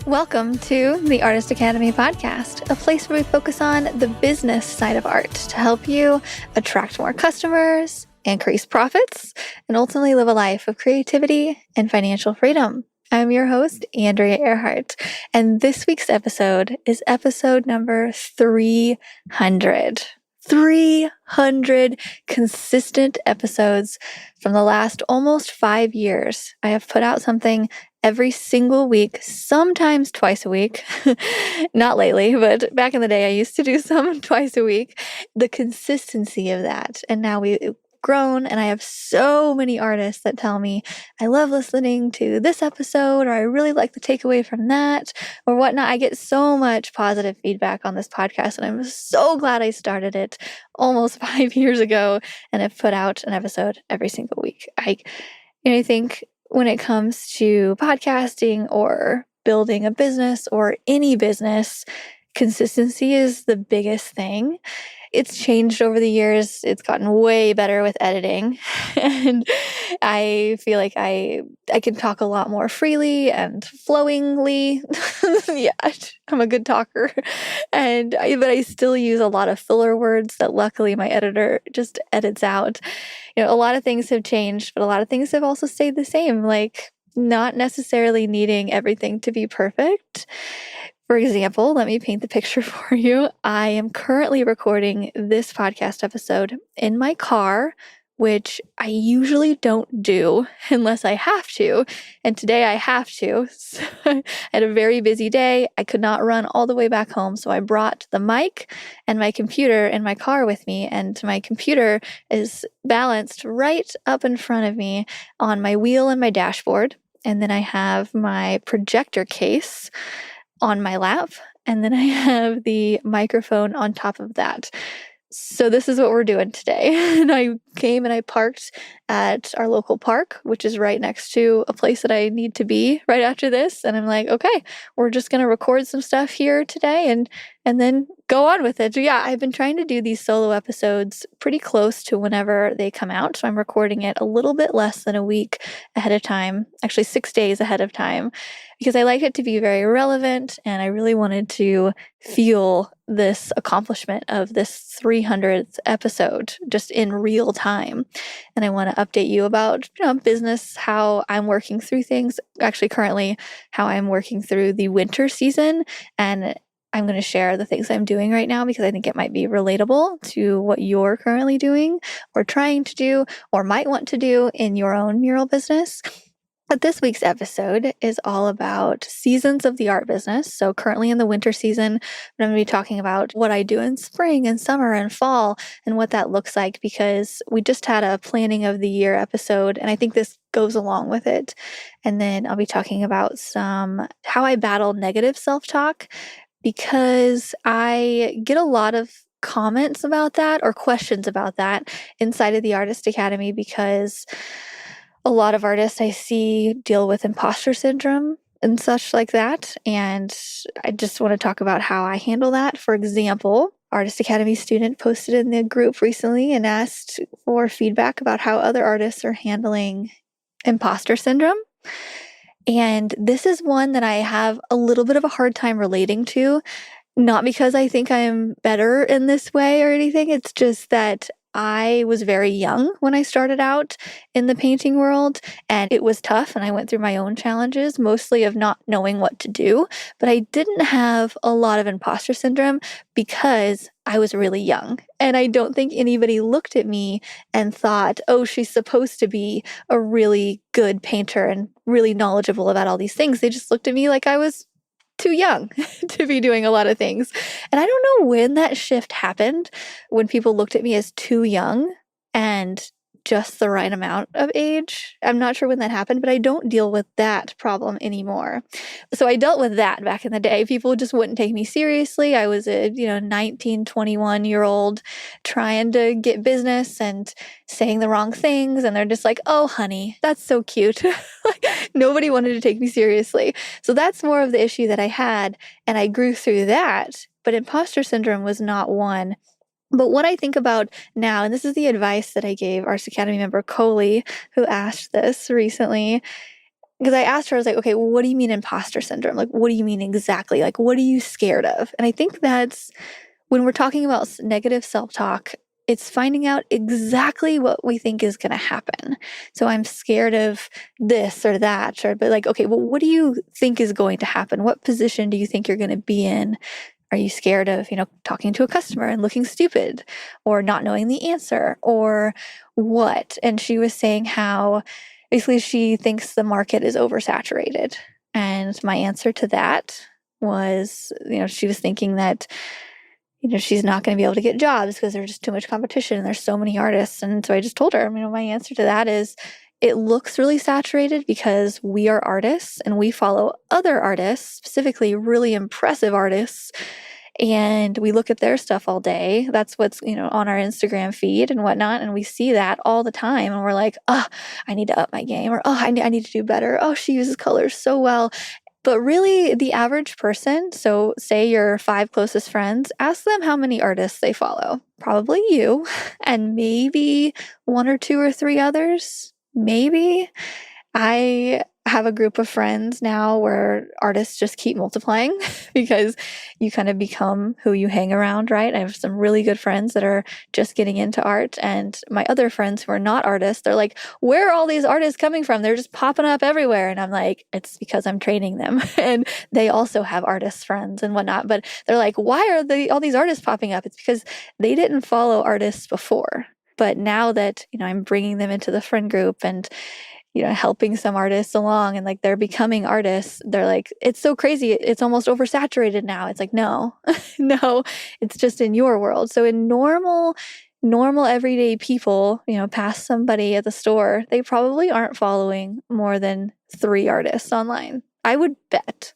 Welcome to the Artist Academy podcast, a place where we focus on the business side of art to help you attract more customers, increase profits, and ultimately live a life of creativity and financial freedom. I'm your host, Andrea Earhart, and this week's episode is episode number 300. 300 consistent episodes from the last almost 5 years. I have put out something every single week, sometimes twice a week. Not lately, but back in the day, I used to do some twice a week. The consistency of that. And now we've grown, and I have so many artists that tell me, I love listening to this episode, or I really like the takeaway from that, or whatnot. I get so much positive feedback on this podcast, and I'm so glad I started it almost 5 years ago and have put out an episode every single week. I think when it comes to podcasting or building a business or any business, consistency is the biggest thing. It's changed over the years. It's gotten way better with editing. And I feel like I can talk a lot more freely and flowingly. Yeah, I'm a good talker. But I still use a lot of filler words that luckily my editor just edits out. A lot of things have changed, but a lot of things have also stayed the same, like not necessarily needing everything to be perfect. For example, let me paint the picture for you. I am currently recording this podcast episode in my car, which I usually don't do unless I have to. And today I have to. So I had a very busy day. I could not run all the way back home. So I brought the mic and my computer in my car with me. And my computer is balanced right up in front of me on my wheel and my dashboard. And then I have my projector case on my lap, and then I have the microphone on top of that. So this is what we're doing today. And I came and I parked at our local park, which is right next to a place that I need to be right after this. And I'm like, okay, we're just going to record some stuff here today and then go on with it. So yeah, I've been trying to do these solo episodes pretty close to whenever they come out. So I'm recording it a little bit less than a week ahead of time, actually 6 days ahead of time, because I like it to be very relevant. And I really wanted to feel this accomplishment of this 300th episode just in real time. And I want to update you about, business, how I'm working through things, actually currently how I'm working through the winter season. And I'm going to share the things I'm doing right now because I think it might be relatable to what you're currently doing or trying to do or might want to do in your own mural business. But this week's episode is all about seasons of the art business. So currently in the winter season, I'm going to be talking about what I do in spring and summer and fall and what that looks like, because we just had a planning of the year episode, and I think this goes along with it. And then I'll be talking about how I battle negative self-talk, because I get a lot of comments about that or questions about that inside of the Artist Academy, because a lot of artists I see deal with imposter syndrome and such like that. And I just want to talk about how I handle that. For example, Artist Academy student posted in the group recently and asked for feedback about how other artists are handling imposter syndrome. And this is one that I have a little bit of a hard time relating to, not because I think I'm better in this way or anything. It's just that I was very young when I started out in the painting world, and it was tough, and I went through my own challenges, mostly of not knowing what to do, but I didn't have a lot of imposter syndrome because I was really young. And I don't think anybody looked at me and thought, oh, she's supposed to be a really good painter and really knowledgeable about all these things. They just looked at me like I was too young to be doing a lot of things. And I don't know when that shift happened, when people looked at me as too young and just the right amount of age. I'm not sure when that happened, but I don't deal with that problem anymore. So I dealt with that back in the day. People just wouldn't take me seriously. I was a 19, 21-year-old trying to get business and saying the wrong things. And they're just like, oh, honey, that's so cute. Like, nobody wanted to take me seriously. So that's more of the issue that I had. And I grew through that. But imposter syndrome was not one. But what I think about now, and this is the advice that I gave Arts Academy member Coley, who asked this recently, because I asked her, I was like, okay, well, what do you mean imposter syndrome? Like, what do you mean exactly? Like, what are you scared of? And I think that's when we're talking about negative self-talk, it's finding out exactly what we think is going to happen. So I'm scared of this or that, but like, okay, well, what do you think is going to happen? What position do you think you're going to be in? Are you scared of, talking to a customer and looking stupid or not knowing the answer or what? And she was saying how basically she thinks the market is oversaturated. And my answer to that was, she was thinking that, she's not going to be able to get jobs because there's just too much competition and there's so many artists. And so I just told her, my answer to that is it looks really saturated because we are artists and we follow other artists, specifically really impressive artists, and we look at their stuff all day. That's what's, on our Instagram feed and whatnot. And we see that all the time. And we're like, oh, I need to up my game, or, oh, I need to do better. Oh, she uses colors so well. But really, the average person, so say your 5 closest friends, ask them how many artists they follow. Probably you, and maybe 1 or 2 or 3 others. Maybe. I have a group of friends now where artists just keep multiplying because you kind of become who you hang around, right? I have some really good friends that are just getting into art, and my other friends who are not artists, they're like, where are all these artists coming from? They're just popping up everywhere. And I'm like, it's because I'm training them. And they also have artist friends and whatnot. But they're like, why are all these artists popping up? It's because they didn't follow artists before. But now that, I'm bringing them into the friend group and helping some artists along and like they're becoming artists, they're like, it's so crazy. It's almost oversaturated now. It's like, no, no, it's just in your world. So in normal everyday people, past somebody at the store, they probably aren't following more than 3 artists online. I would bet.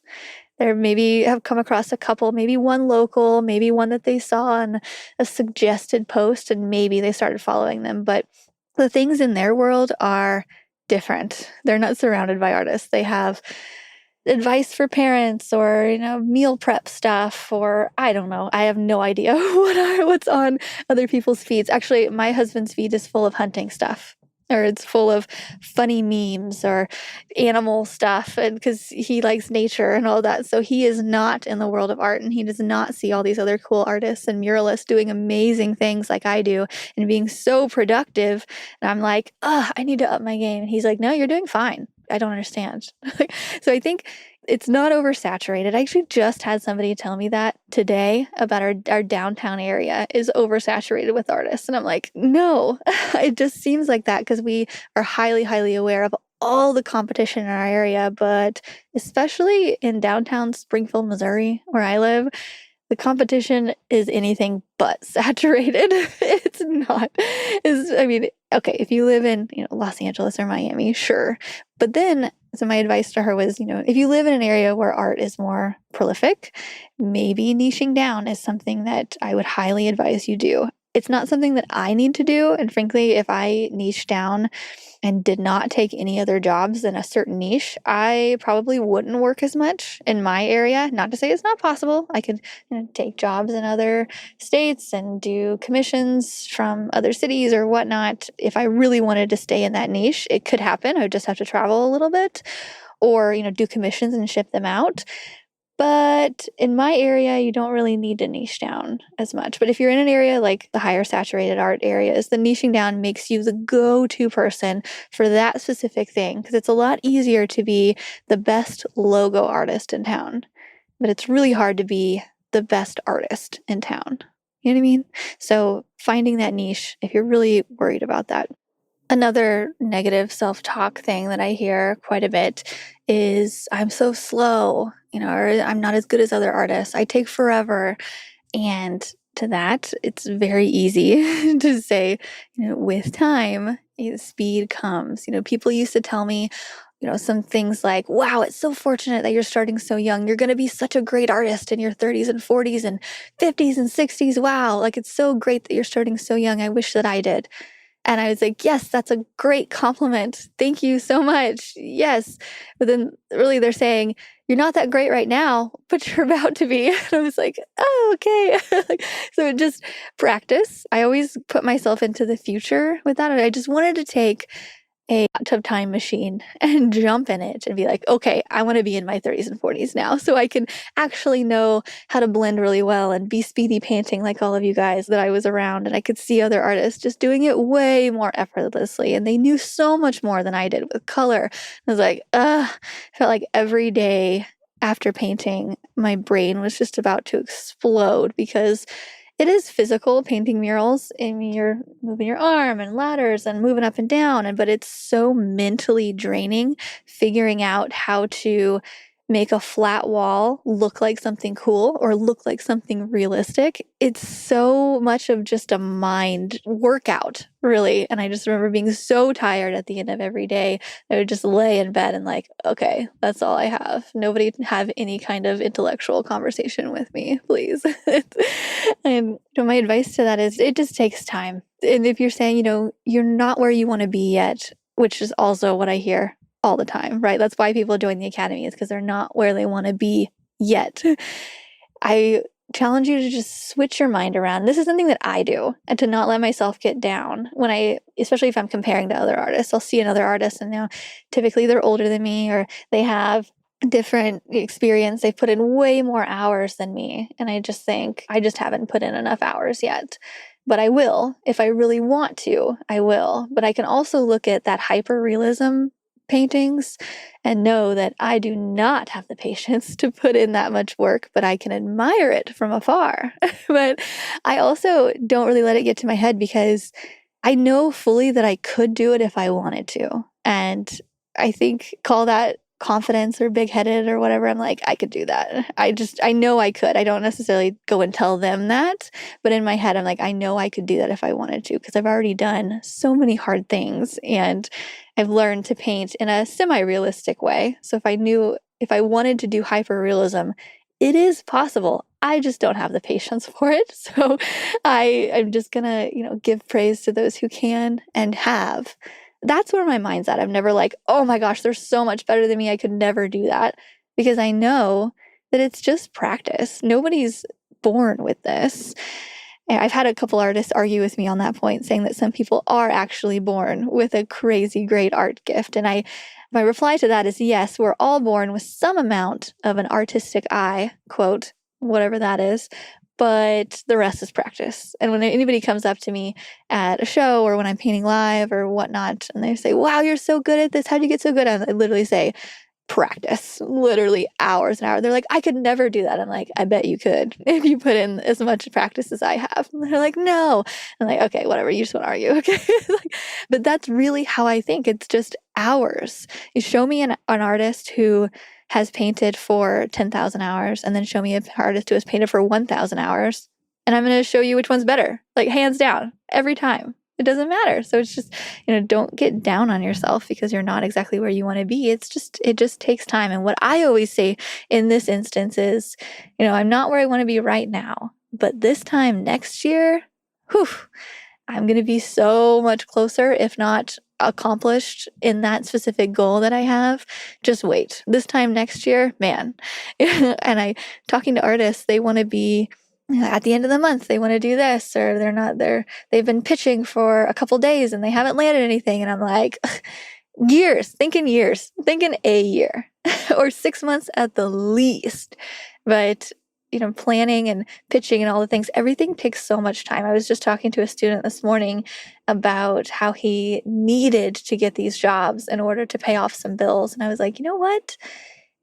There maybe have come across a couple, maybe one local, maybe one that they saw on a suggested post and maybe they started following them. But the things in their world are different. They're not surrounded by artists. They have advice for parents or, meal prep stuff, or I don't know. I have no idea what's on other people's feeds. Actually, my husband's feed is full of hunting stuff, or it's full of funny memes or animal stuff, and because he likes nature and all that. So he is not in the world of art, and he does not see all these other cool artists and muralists doing amazing things like I do and being so productive. And I'm like, I need to up my game. And he's like, no, you're doing fine. I don't understand. So I think it's not oversaturated. I actually just had somebody tell me that today about our downtown area is oversaturated with artists. And I'm like, no, it just seems like that because we are highly, highly aware of all the competition in our area. But especially in downtown Springfield, Missouri, where I live, the competition is anything but saturated. It's not. Okay, if you live in, Los Angeles or Miami, sure. But then, so my advice to her was, if you live in an area where art is more prolific, maybe niching down is something that I would highly advise you do. It's not something that I need to do. And frankly, if I niche down and did not take any other jobs in a certain niche, I probably wouldn't work as much in my area. Not to say it's not possible. I could take jobs in other states and do commissions from other cities or whatnot. If I really wanted to stay in that niche, it could happen. I would just have to travel a little bit or, do commissions and ship them out. But in my area, you don't really need to niche down as much. But if you're in an area like the higher saturated art areas, the niching down makes you the go-to person for that specific thing because it's a lot easier to be the best logo artist in town. But it's really hard to be the best artist in town. You know what I mean? So finding that niche, if you're really worried about that. Another negative self-talk thing that I hear quite a bit is I'm so slow, or I'm not as good as other artists. I take forever. And to that, it's very easy to say, with time, speed comes. People used to tell me, some things like, wow, it's so fortunate that you're starting so young. You're going to be such a great artist in your 30s and 40s and 50s and 60s. Wow, like it's so great that you're starting so young. I wish that I did. And I was like, yes, that's a great compliment. Thank you so much. Yes. But then really they're saying, you're not that great right now, but you're about to be. And I was like, oh, okay. So just practice. I always put myself into the future with that. And I just wanted to take a hot tub time machine and jump in it and be like, okay, I want to be in my 30s and 40s now so I can actually know how to blend really well and be speedy painting like all of you guys that I was around. And I could see other artists just doing it way more effortlessly. And they knew so much more than I did with color. I was like, I felt like every day after painting, my brain was just about to explode because it is physical painting murals. I mean, you're moving your arm and ladders and moving up and down, but it's so mentally draining figuring out how to make a flat wall look like something cool or look like something realistic. It's so much of just a mind workout, really. And I just remember being so tired at the end of every day. I would just lay in bed and like, okay, that's all I have. Nobody have any kind of intellectual conversation with me, please. And my advice to that is it just takes time. And if you're saying, you're not where you want to be yet, which is also what I hear all the time, right? That's why people join the academy, is because they're not where they want to be yet. I challenge you to just switch your mind around. This is something that I do, and to not let myself get down especially if I'm comparing to other artists. I'll see another artist and typically they're older than me or they have different experience. They've put in way more hours than me. And I just think I just haven't put in enough hours yet. But I will. If I really want to, I will. But I can also look at that hyper-realism paintings and know that I do not have the patience to put in that much work, but I can admire it from afar. But I also don't really let it get to my head because I know fully that I could do it if I wanted to. And I think call that confidence or big-headed or whatever. I'm like, I could do that. I know I could. I don't necessarily go and tell them that, but in my head, I'm like, I know I could do that if I wanted to, because I've already done so many hard things and I've learned to paint in a semi-realistic way. So if I wanted to do hyper-realism, it is possible. I just don't have the patience for it. So I'm just gonna, give praise to those who can and have. That's where my mind's at. I'm never like, oh my gosh, they're so much better than me. I could never do that, because I know that it's just practice. Nobody's born with this. And I've had a couple artists argue with me on that point, saying that some people are actually born with a crazy great art gift. And my reply to that is yes, we're all born with some amount of an artistic eye, quote, whatever that is. But the rest is practice. And when anybody comes up to me at a show or when I'm painting live or whatnot, and they say, wow, you're so good at this. How'd you get so good? I literally say, practice, literally hours and hours. They're like, I could never do that. I'm like, I bet you could if you put in as much practice as I have. And they're like, no. I'm like, okay, whatever. You just want to argue. Okay. But that's really how I think. It's just hours. You show me an artist who has painted for 10,000 hours, and then show me an artist who has painted for 1,000 hours, and I'm going to show you which one's better, like hands down, every time. It doesn't matter. So it's just, don't get down on yourself because you're not exactly where you want to be. It just takes time. And what I always say in this instance is, I'm not where I want to be right now, but this time next year, I'm going to be so much closer, if not accomplished in that specific goal that I have. Just wait. This time next year, man. And talking to artists, they want to be at the end of the month, they want to do this, or they've been pitching for a couple days and they haven't landed anything. And I'm like, thinking a year or 6 months at the least. But planning and pitching and all the things, everything takes so much time. I was just talking to a student this morning about how he needed to get these jobs in order to pay off some bills. And I was like, you know what?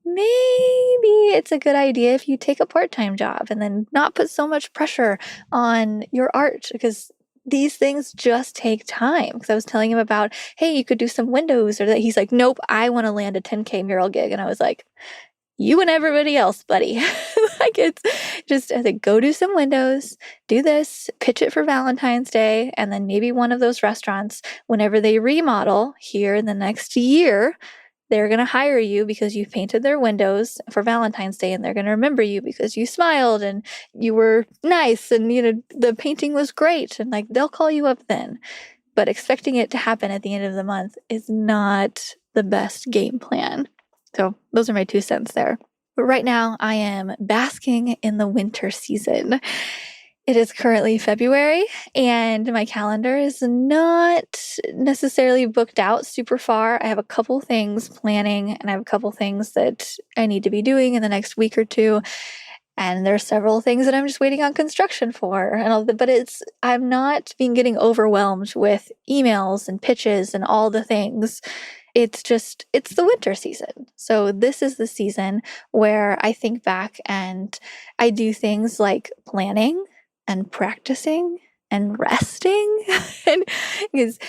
Maybe it's a good idea if you take a part-time job and then not put so much pressure on your art, because these things just take time. Because I was telling him about, hey, you could do some windows or that. He's like, nope, I want to land a 10K mural gig. And I was like, you and everybody else, buddy. It's just, I think, go do some windows, do this, pitch it for Valentine's Day, and then maybe one of those restaurants, whenever they remodel here in the next year, they're going to hire you because you've painted their windows for Valentine's Day, and they're going to remember you because you smiled and you were nice and, the painting was great, and they'll call you up then. But expecting it to happen at the end of the month is not the best game plan. So those are my 2 cents there. But right now I am basking in the winter season. It is currently February, and my calendar is not necessarily booked out super far. I have a couple things planning, and I have a couple things that I need to be doing in the next week or two. And there's several things that I'm just waiting on construction for. But I'm not getting overwhelmed with emails and pitches and all the things. It's the winter season. So this is the season where I think back and I do things like planning and practicing and resting. And because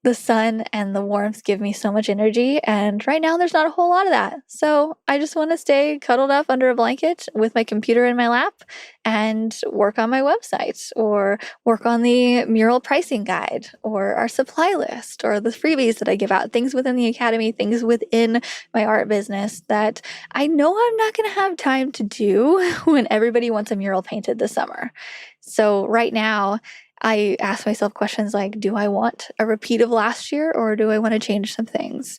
the sun and the warmth give me so much energy, and right now there's not a whole lot of that. So I just want to stay cuddled up under a blanket with my computer in my lap and work on my website, or work on the mural pricing guide, or our supply list, or the freebies that I give out, things within the academy, things within my art business that I know I'm not going to have time to do when everybody wants a mural painted this summer. So right now, I ask myself questions like, do I want a repeat of last year, or do I want to change some things?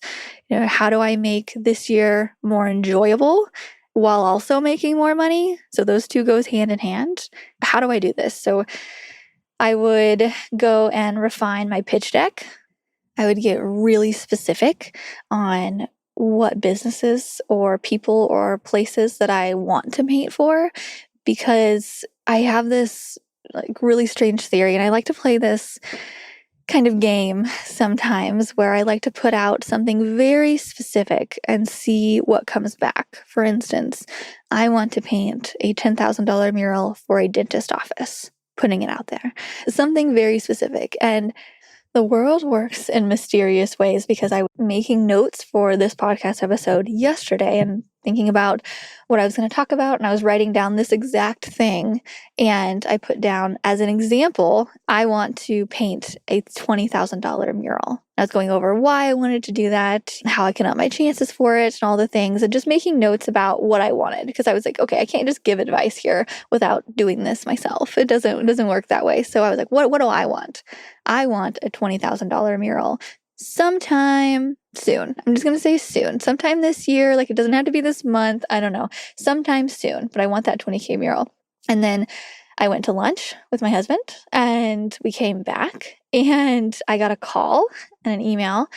How do I make this year more enjoyable while also making more money? So those two goes hand in hand. How do I do this? So I would go and refine my pitch deck. I would get really specific on what businesses or people or places that I want to paint for, because I have this really strange theory, and I like to play this kind of game sometimes where I like to put out something very specific and see what comes back. For instance, I want to paint a $10,000 mural for a dentist office, putting it out there. Something very specific. And the world works in mysterious ways, because I was making notes for this podcast episode yesterday and thinking about what I was going to talk about, and I was writing down this exact thing, and I put down as an example, I want to paint a $20,000 mural. I was going over why I wanted to do that, how I can up my chances for it, and all the things, and just making notes about what I wanted, because I was like, okay, I can't just give advice here without doing this myself. It doesn't work that way. So I was like, what do I want? I want a $20,000 mural sometime soon. I'm just going to say soon. Sometime this year. Like, it doesn't have to be this month. I don't know. Sometime soon. But I want that $20K mural. And then I went to lunch with my husband, and we came back, and I got a call and an email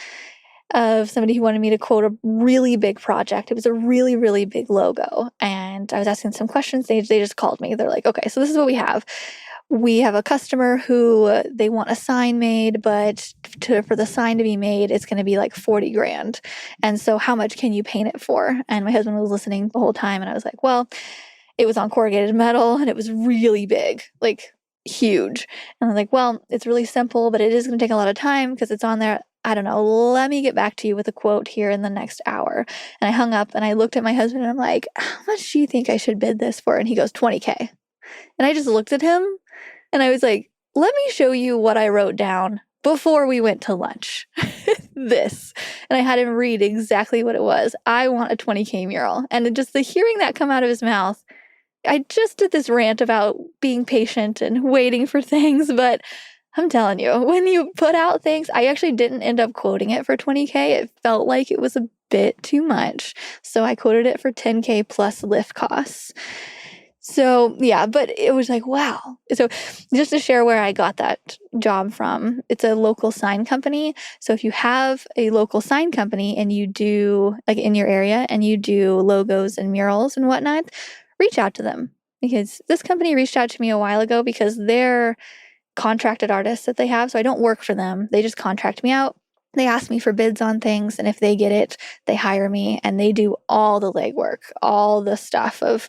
of somebody who wanted me to quote a really big project. It was a really, really big logo. And I was asking some questions. They just called me. They're like, okay, so this is what we have. We have a customer who they want a sign made, but for the sign to be made, it's going to be like $40,000. And so how much can you paint it for? And my husband was listening the whole time. And I was like, well, it was on corrugated metal, and it was really big, like huge. And I was like, well, it's really simple, but it is going to take a lot of time because it's on there. I don't know. Let me get back to you with a quote here in the next hour. And I hung up, and I looked at my husband, and I'm like, how much do you think I should bid this for? And he goes, $20K. And I just looked at him, and I was like, let me show you what I wrote down before we went to lunch. This. And I had him read exactly what it was. I want a $20K mural. And just the hearing that come out of his mouth, I just did this rant about being patient and waiting for things, but I'm telling you, when you put out things, I actually didn't end up quoting it for $20K. It felt like it was a bit too much. So I quoted it for $10K plus lift costs. So yeah, but it was like, wow. So just to share where I got that job from, it's a local sign company. So if you have a local sign company and you do, like in your area, and you do logos and murals and whatnot, reach out to them, because this company reached out to me a while ago because they're contracted artists that they have. So I don't work for them. They just contract me out. They ask me for bids on things, and if they get it, they hire me, and they do all the legwork, all the stuff of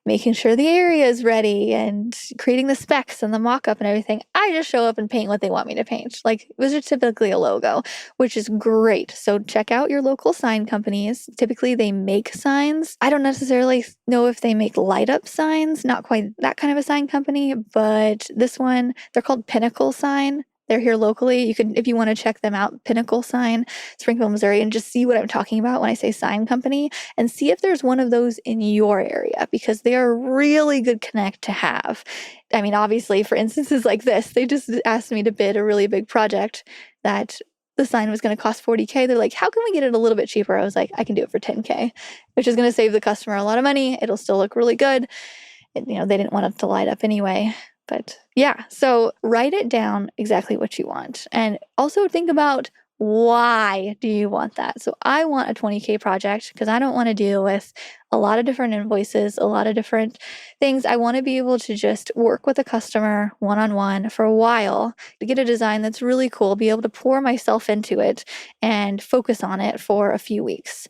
making sure the area is ready and creating the specs and the mock-up and everything. I just show up and paint what they want me to paint. Like, it was just typically a logo, which is great. So check out your local sign companies. Typically they make signs. I don't necessarily know if they make light-up signs, not quite that kind of a sign company, but this one, they're called Pinnacle Sign. They're here locally. You can, if you want to check them out, Pinnacle Sign, Springfield, Missouri, and just see what I'm talking about when I say sign company, and see if there's one of those in your area, because they are a really good connect to have. I mean, obviously, for instances like this, they just asked me to bid a really big project that the sign was going to cost $40K. They're like, how can we get it a little bit cheaper? I was like, I can do it for $10K, which is going to save the customer a lot of money. It'll still look really good. They didn't want it to light up anyway. But yeah, so write it down exactly what you want. And also think about, why do you want that? So I want a 20K project because I don't want to deal with a lot of different invoices, a lot of different things. I want to be able to just work with a customer one-on-one for a while to get a design that's really cool, be able to pour myself into it and focus on it for a few weeks.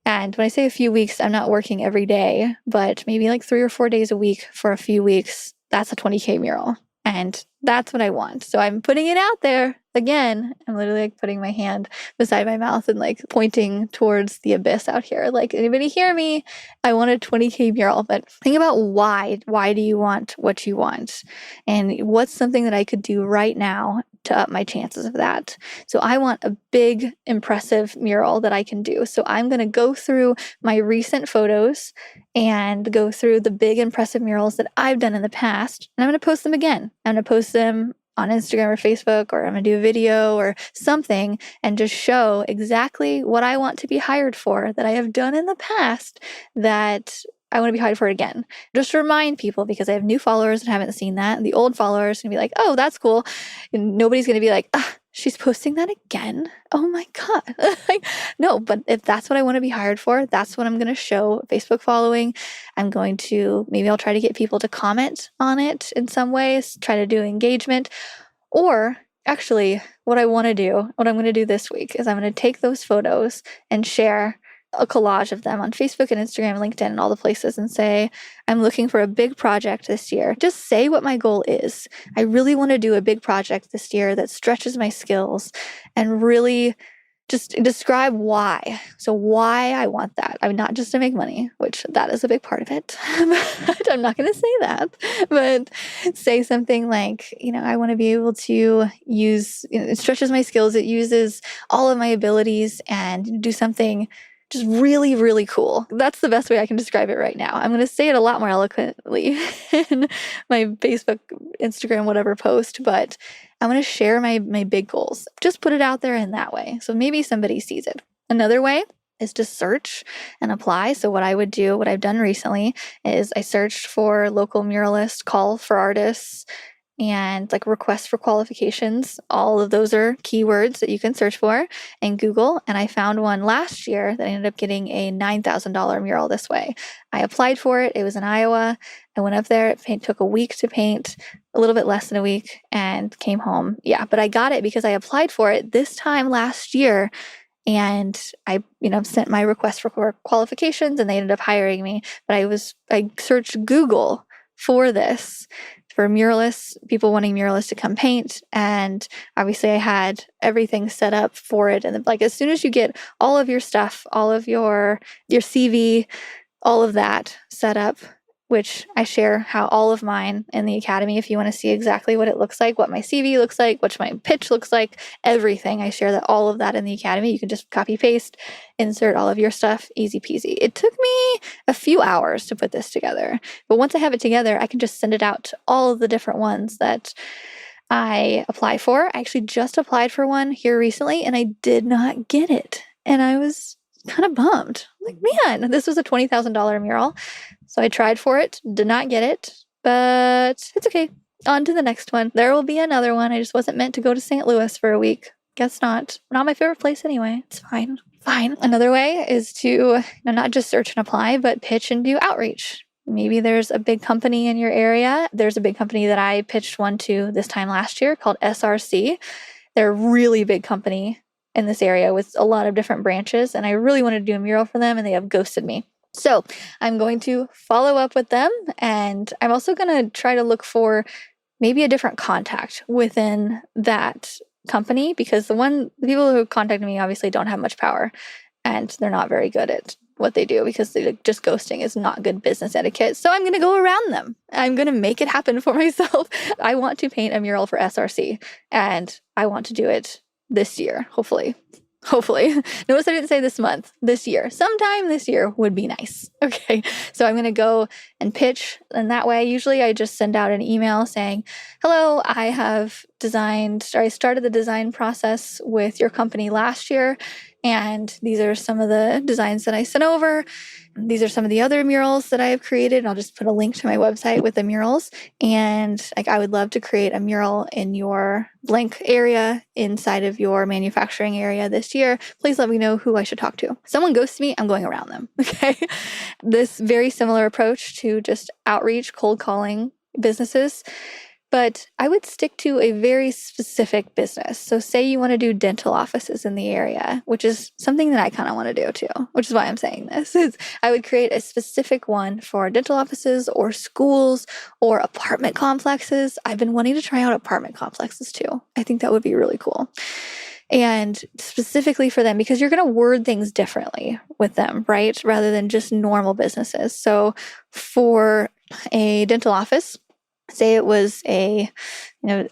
And when I say a few weeks, I'm not working every day, but maybe like 3 or 4 days a week for a few weeks. That's a 20K mural. And that's what I want. So I'm putting it out there. Again, I'm literally like putting my hand beside my mouth and like pointing towards the abyss out here. Like, anybody hear me? I want a 20K mural. But think about why. Why do you want what you want? And what's something that I could do right now to up my chances of that? So I want a big, impressive mural that I can do. So I'm going to go through my recent photos and go through the big, impressive murals that I've done in the past. And I'm going to post them again. I'm going to post them on Instagram or Facebook, or I'm going to do a video or something and just show exactly what I want to be hired for that I have done in the past that I want to be hired for again. Just to remind people, because I have new followers that haven't seen that. The old followers can be like, oh, that's cool. And nobody's going to be like, she's posting that again? Oh my God. Like, no, but if that's what I want to be hired for, that's what I'm going to show Facebook following. I'm going to, maybe I'll try to get people to comment on it in some ways, try to do engagement. Or actually, what I'm going to do this week is I'm going to take those photos and share a collage of them on Facebook and Instagram, LinkedIn, and all the places, and say, I'm looking for a big project this year. Just say what my goal is. I really want to do a big project this year that stretches my skills, and really just describe why. So why I want that. I'm not just to make money, which that is a big part of it. But I'm not going to say that. But say something like, I want to be able to use, it stretches my skills. It uses all of my abilities, and do something just really, really cool. That's the best way I can describe it right now. I'm going to say it a lot more eloquently in my Facebook, Instagram, whatever post, but I'm going to share my big goals. Just put it out there in that way. So maybe somebody sees it. Another way is to search and apply. So what I've done recently is I searched for local muralist, call for artists, and like requests for qualifications. All of those are keywords that you can search for in Google. And I found one last year that I ended up getting a $9,000 mural this way. I applied for it. It was in Iowa. I went up there. It took a week to paint, a little bit less than a week, and came home. Yeah, but I got it because I applied for it this time last year. And I, sent my request for qualifications, and they ended up hiring me. But I searched Google for this, for muralists, people wanting muralists to come paint. And obviously I had everything set up for it. And like, as soon as you get all of your stuff, all of your CV, all of that set up, which I share how all of mine in the academy, if you want to see exactly what it looks like, what my CV looks like, what my pitch looks like, everything, I share all of that in the academy. You can just copy paste, insert all of your stuff, easy peasy. It took me a few hours to put this together, but once I have it together, I can just send it out to all of the different ones that I apply for. I actually just applied for one here recently, and I did not get it. And I was kind of bummed. Like, man, this was a $20,000 mural. So I tried for it, did not get it, but it's okay. On to the next one. There will be another one. I just wasn't meant to go to St. Louis for a week. Guess not. Not my favorite place anyway. It's fine. Another way is to not just search and apply, but pitch and do outreach. Maybe there's a big company in your area. There's a big company that I pitched one to this time last year called SRC. They're a really big company in this area with a lot of different branches, and I really wanted to do a mural for them, and they have ghosted me. So I'm going to follow up with them, and I'm also going to try to look for maybe a different contact within that company, because the people who contacted me obviously don't have much power, and they're not very good at what they do, because just ghosting is not good business etiquette. So I'm going to go around them. I'm going to make it happen for myself. I want to paint a mural for SRC, and I want to do it this year, hopefully. Notice I didn't say this month, this year. Sometime this year would be nice. Okay. So I'm going to go and pitch. And that way, usually I just send out an email saying, hello, I started the design process with your company last year, And these are some of the designs that I sent over. These are some of the other murals that I have created. I'll just put a link to my website with the murals. And I would love to create a mural in your blank area inside of your manufacturing area this year. Please let me know who I should talk to. Someone ghosts me, I'm going around them. Okay. This very similar approach to just outreach, cold calling businesses. But I would stick to a very specific business. So say you want to do dental offices in the area, which is something that I kind of want to do too, which is why I'm saying this. I would create a specific one for dental offices or schools or apartment complexes. I've been wanting to try out apartment complexes too. I think that would be really cool. And specifically for them, because you're going to word things differently with them, right? Rather than just normal businesses. So for a dental office, say it was a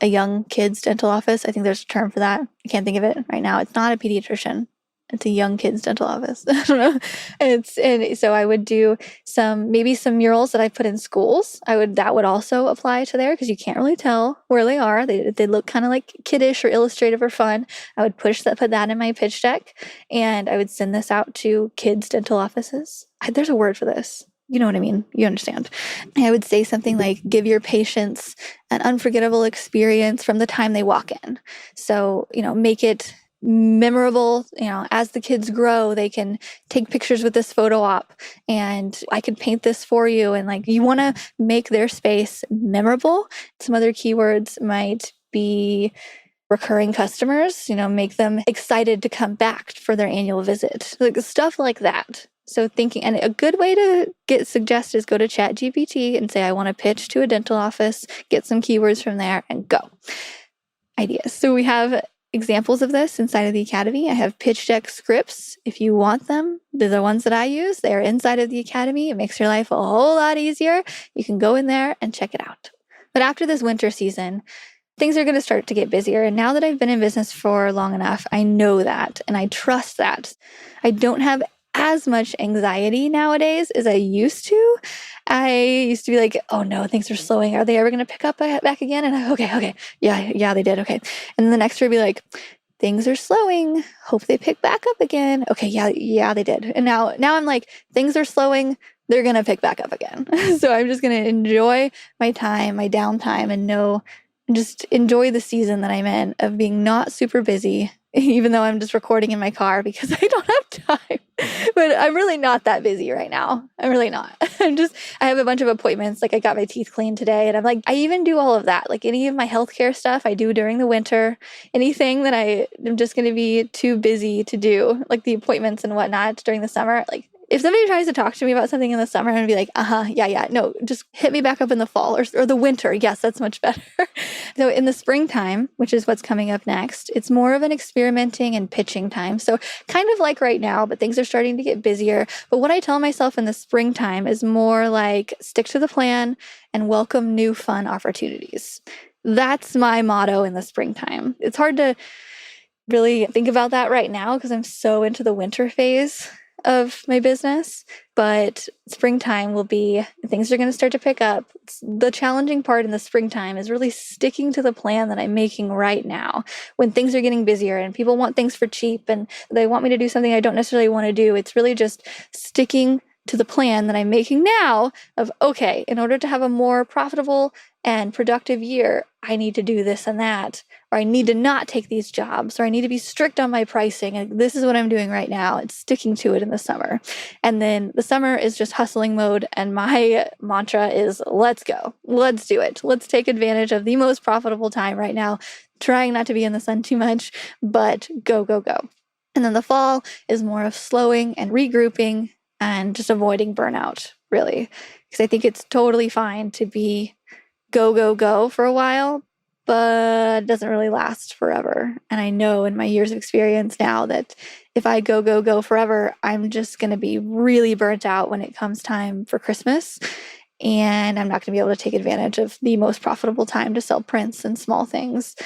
young kid's dental office. I think there's a term for that. I can't think of it right now. It's not a pediatrician. It's a young kid's dental office. I don't know. And so I would do maybe some murals that I put in schools. That would also apply to there because you can't really tell where they are. They look kind of like kiddish or illustrative or fun. I would put that in my pitch deck, and I would send this out to kids' dental offices. There's a word for this. You know what I mean? You understand. I would say something like, give your patients an unforgettable experience from the time they walk in. So, make it memorable. As the kids grow, they can take pictures with this photo op, and I could paint this for you. And you want to make their space memorable. Some other keywords might be recurring customers, make them excited to come back for their annual visit. Stuff like that. So and a good way to get suggested is go to ChatGPT and say, I want to pitch to a dental office, get some keywords from there, and go. Ideas. So we have examples of this inside of the Academy. I have pitch deck scripts. If you want them, they're the ones that I use. They are inside of the Academy. It makes your life a whole lot easier. You can go in there and check it out. But after this winter season, things are going to start to get busier. And now that I've been in business for long enough, I know that and I trust that. I don't have as much anxiety nowadays as I used to. I used to be like, oh no, things are slowing. Are they ever going to pick up back again? And okay. Yeah, they did. Okay. And then the next year be like, things are slowing. Hope they pick back up again. Okay. Yeah, they did. And now I'm like, things are slowing. They're going to pick back up again. So I'm just going to enjoy my time, my downtime, and just enjoy the season that I'm in of being not super busy, even though I'm just recording in my car because I don't have time. But I'm really not that busy right now. I'm really not. I have a bunch of appointments. I got my teeth cleaned today, and I even do all of that. Any of my healthcare stuff I do during the winter. Anything that I am just going to be too busy to do, like the appointments and whatnot during the summer, if somebody tries to talk to me about something in the summer, I'm going to be like, yeah, no, just hit me back up in the fall or the winter. Yes, that's much better. So in the springtime, which is what's coming up next, it's more of an experimenting and pitching time. So kind of like right now, but things are starting to get busier. But what I tell myself in the springtime is more like stick to the plan and welcome new fun opportunities. That's my motto in the springtime. It's hard to really think about that right now because I'm so into the winter phase of my business, but springtime will be, things are going to start to pick up. The challenging part in the springtime is really sticking to the plan that I'm making right now. When things are getting busier and people want things for cheap and they want me to do something I don't necessarily want to do, it's really just sticking to the plan that I'm making now of, okay, in order to have a more profitable and productive year, I need to do this and that, or I need to not take these jobs, or I need to be strict on my pricing. And this is what I'm doing right now. It's sticking to it in the summer. And then the summer is just hustling mode. And my mantra is, let's go. Let's do it. Let's take advantage of the most profitable time right now, trying not to be in the sun too much, but go, go, go. And then the fall is more of slowing and regrouping and just avoiding burnout, really. Because I think it's totally fine to be go, go, go for a while, but it doesn't really last forever. And I know in my years of experience now that if I go, go, go forever, I'm just going to be really burnt out when it comes time for Christmas. And I'm not going to be able to take advantage of the most profitable time to sell prints and small things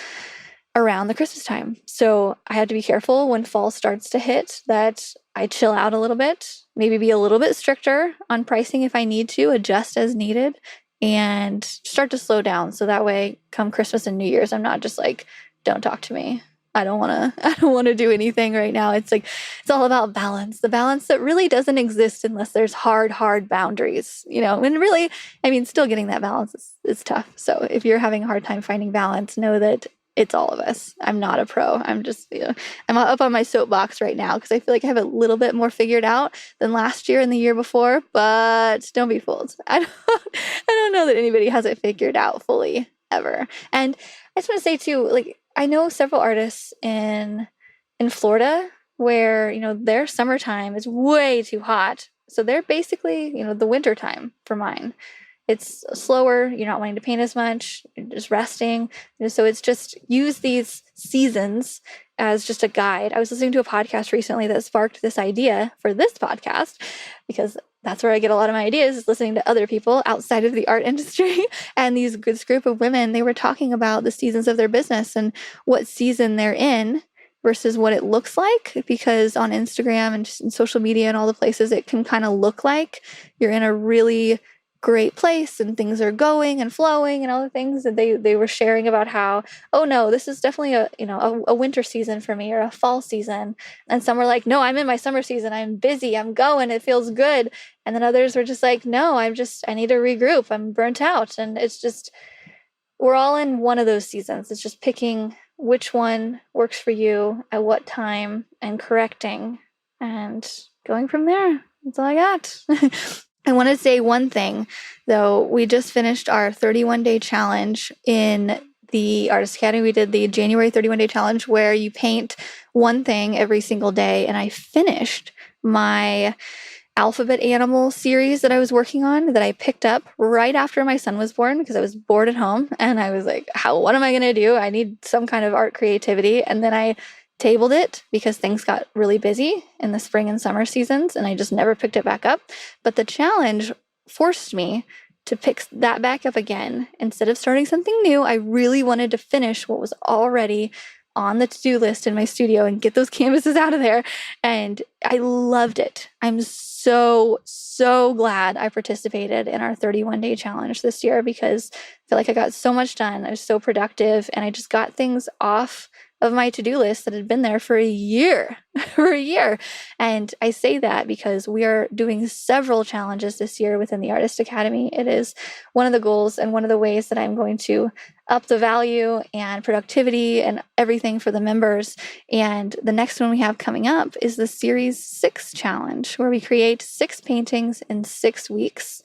around the Christmas time. So I have to be careful when fall starts to hit that I chill out a little bit, maybe be a little bit stricter on pricing if I need to, adjust as needed, and start to slow down. So that way, come Christmas and New Year's, I'm not just like, don't talk to me. I don't want to do anything right now. It's like, it's all about balance, the balance that really doesn't exist unless there's hard boundaries, and really, I mean, still getting that balance is tough. So if you're having a hard time finding balance, know that it's all of us. I'm not a pro. I'm just, I'm up on my soapbox right now because I feel like I have a little bit more figured out than last year and the year before, but don't be fooled. I don't know that anybody has it figured out fully ever. And I just want to say too, like, I know several artists in Florida where, their summertime is way too hot. So they're basically, the winter time for mine. It's slower. You're not wanting to paint as much. You're just resting. So it's just use these seasons as just a guide. I was listening to a podcast recently that sparked this idea for this podcast because that's where I get a lot of my ideas, is listening to other people outside of the art industry. And this group of women, they were talking about the seasons of their business and what season they're in versus what it looks like, because on Instagram and just in social media and all the places, it can kind of look like you're in a really great place and things are going and flowing and all the things that they were sharing about how, oh no, this is definitely a winter season for me, or a fall season. And some were like, no, I'm in my summer season. I'm busy. I'm going. It feels good. And then others were just like, no, I need to regroup. I'm burnt out. And it's just, we're all in one of those seasons. It's just picking which one works for you at what time and correcting and going from there. That's all I got. I want to say one thing, though. We just finished our 31-day challenge in the Artist Academy. We did the January 31-day challenge where you paint one thing every single day. And I finished my alphabet animal series that I was working on, that I picked up right after my son was born because I was bored at home. And I was like, what am I going to do? I need some kind of art creativity. And then I tabled it because things got really busy in the spring and summer seasons, and I just never picked it back up. But the challenge forced me to pick that back up again. Instead of starting something new, I really wanted to finish what was already on the to-do list in my studio and get those canvases out of there. And I loved it. I'm so glad I participated in our 31-day challenge this year because I feel like I got so much done. I was so productive, and I just got things off of my to-do list that had been there for a year, And I say that because we are doing several challenges this year within the Artist Academy. It is one of the goals and one of the ways that I'm going to up the value and productivity and everything for the members. And the next one we have coming up is the Series 6 challenge, where we create 6 paintings in 6 weeks,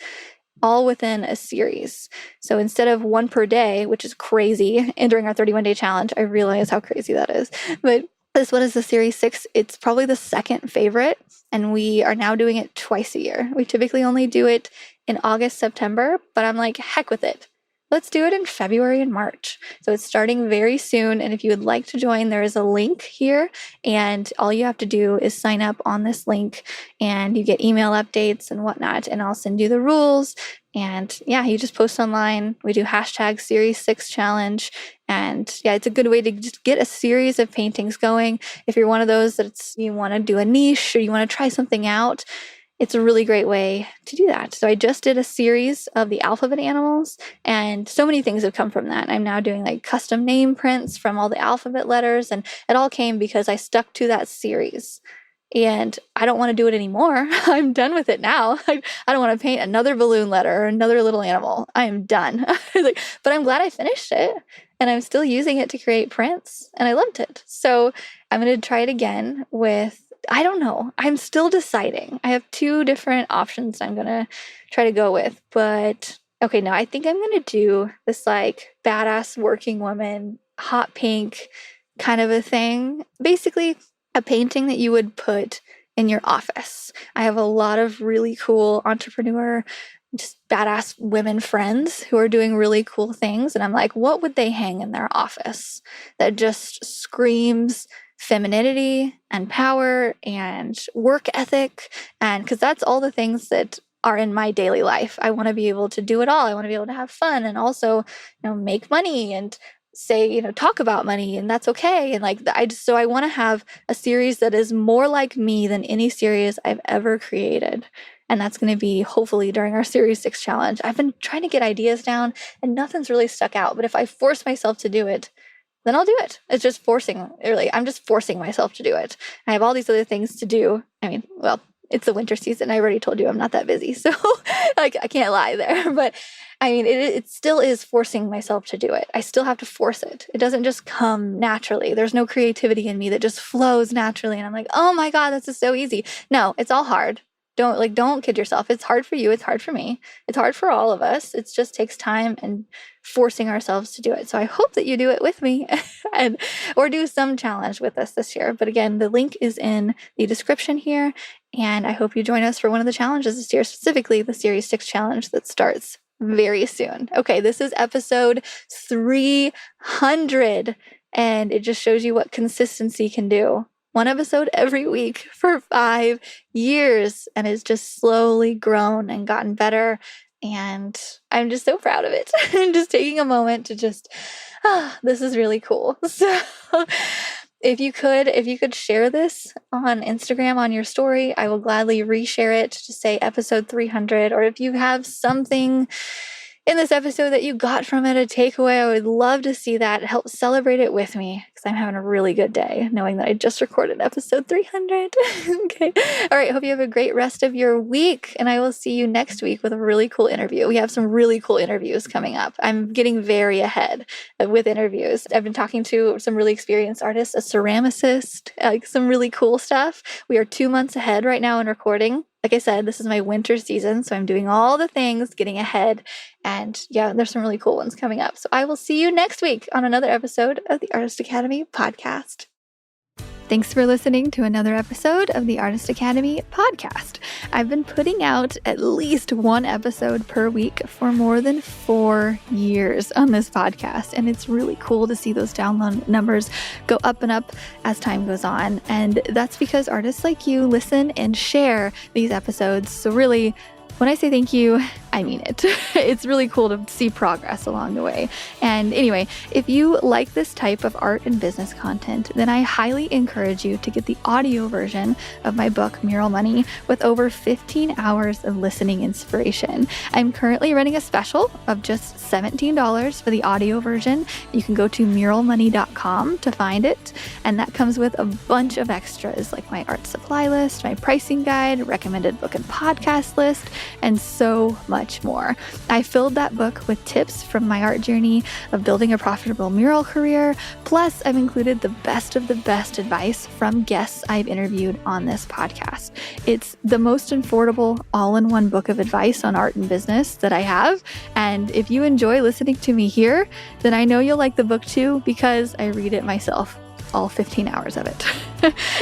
all within a series. So instead of one per day, which is crazy, and during our 31-day challenge, I realize how crazy that is. But this one is the Series 6. It's probably the second favorite, and we are now doing it twice a year. We typically only do it in August, September, but I'm like, heck with it. Let's do it in February and March. So it's starting very soon. And if you would like to join, there is a link here. And all you have to do is sign up on this link and you get email updates and whatnot. And I'll send you the rules. And yeah, you just post online. We do hashtag Series 6 challenge. And yeah, it's a good way to just get a series of paintings going. If you're one of those that you want to do a niche or you want to try something out, it's a really great way to do that. So I just did a series of the alphabet animals, and so many things have come from that. I'm now doing like custom name prints from all the alphabet letters, and it all came because I stuck to that series. And I don't want to do it anymore. I'm done with it now. I don't want to paint another balloon letter or another little animal. I am done. But I'm glad I finished it, and I'm still using it to create prints, and I loved it. So I'm going to try it again with, I don't know. I'm still deciding. I have 2 different options I'm going to try to go with. But okay, no, I think I'm going to do this like badass working woman, hot pink kind of a thing. Basically, a painting that you would put in your office. I have a lot of really cool entrepreneur, just badass women friends who are doing really cool things. And I'm like, what would they hang in their office that just screams femininity and power and work ethic? And because that's all the things that are in my daily life. I want to be able to do it all. I want to be able to have fun and also, make money and say, talk about money, and that's okay. And like, I want to have a series that is more like me than any series I've ever created. And that's going to be hopefully during our Series 6 challenge. I've been trying to get ideas down and nothing's really stuck out. But if I force myself to do it, then I'll do it. It's just I'm just forcing myself to do it. I have all these other things to do. I mean, well, it's the winter season. I already told you I'm not that busy. So like, I can't lie there, but I mean, it still is forcing myself to do it. I still have to force it. It doesn't just come naturally. There's no creativity in me that just flows naturally. And I'm like, oh my God, this is so easy. No, it's all hard. Don't kid yourself. It's hard for you. It's hard for me. It's hard for all of us. It just takes time and forcing ourselves to do it. So I hope that you do it with me or do some challenge with us this year. But again, the link is in the description here. And I hope you join us for one of the challenges this year, specifically the Series 6 challenge that starts very soon. Okay, this is episode 300, and it just shows you what consistency can do. One episode every week for 5 years, and it's just slowly grown and gotten better. And I'm just so proud of it. I'm just taking a moment to this is really cool. So if you could share this on Instagram on your story, I will gladly reshare it to say episode 300. Or if you have something in this episode that you got from it, a takeaway, I would love to see that. Help celebrate it with me, because I'm having a really good day knowing that I just recorded episode 300. Okay. All right. Hope you have a great rest of your week, and I will see you next week with a really cool interview. We have some really cool interviews coming up. I'm getting very ahead with interviews. I've been talking to some really experienced artists, a ceramicist, like some really cool stuff. We are 2 months ahead right now in recording. Like I said, this is my winter season, so I'm doing all the things, getting ahead. And yeah, there's some really cool ones coming up. So I will see you next week on another episode of the Artist Academy podcast. Thanks for listening to another episode of the Artist Academy podcast. I've been putting out at least one episode per week for more than 4 years on this podcast, and it's really cool to see those download numbers go up and up as time goes on. And that's because artists like you listen and share these episodes. So really, when I say thank you, I mean it. It's really cool to see progress along the way. And anyway, if you like this type of art and business content, then I highly encourage you to get the audio version of my book, Mural Money, with over 15 hours of listening inspiration. I'm currently running a special of just $17 for the audio version. You can go to muralmoney.com to find it. And that comes with a bunch of extras like my art supply list, my pricing guide, recommended book and podcast list, and so much more. I filled that book with tips from my art journey of building a profitable mural career. Plus, I've included the best of the best advice from guests I've interviewed on this podcast. It's the most affordable all-in-one book of advice on art and business that I have. And if you enjoy listening to me here, then I know you'll like the book too, because I read it myself. All 15 hours of it.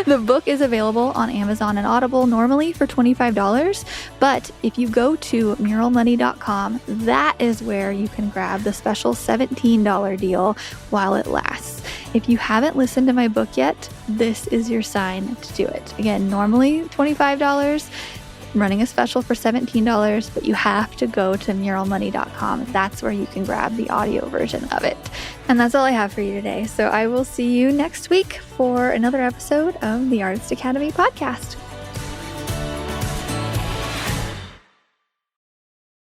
The book is available on Amazon and Audible normally for $25, but if you go to muralmoney.com, that is where you can grab the special $17 deal while it lasts. If you haven't listened to my book yet, this is your sign to do it. Again, normally $25. I'm running a special for $17, but you have to go to muralmoney.com. That's where you can grab the audio version of it. And that's all I have for you today. So I will see you next week for another episode of the Artist Academy podcast.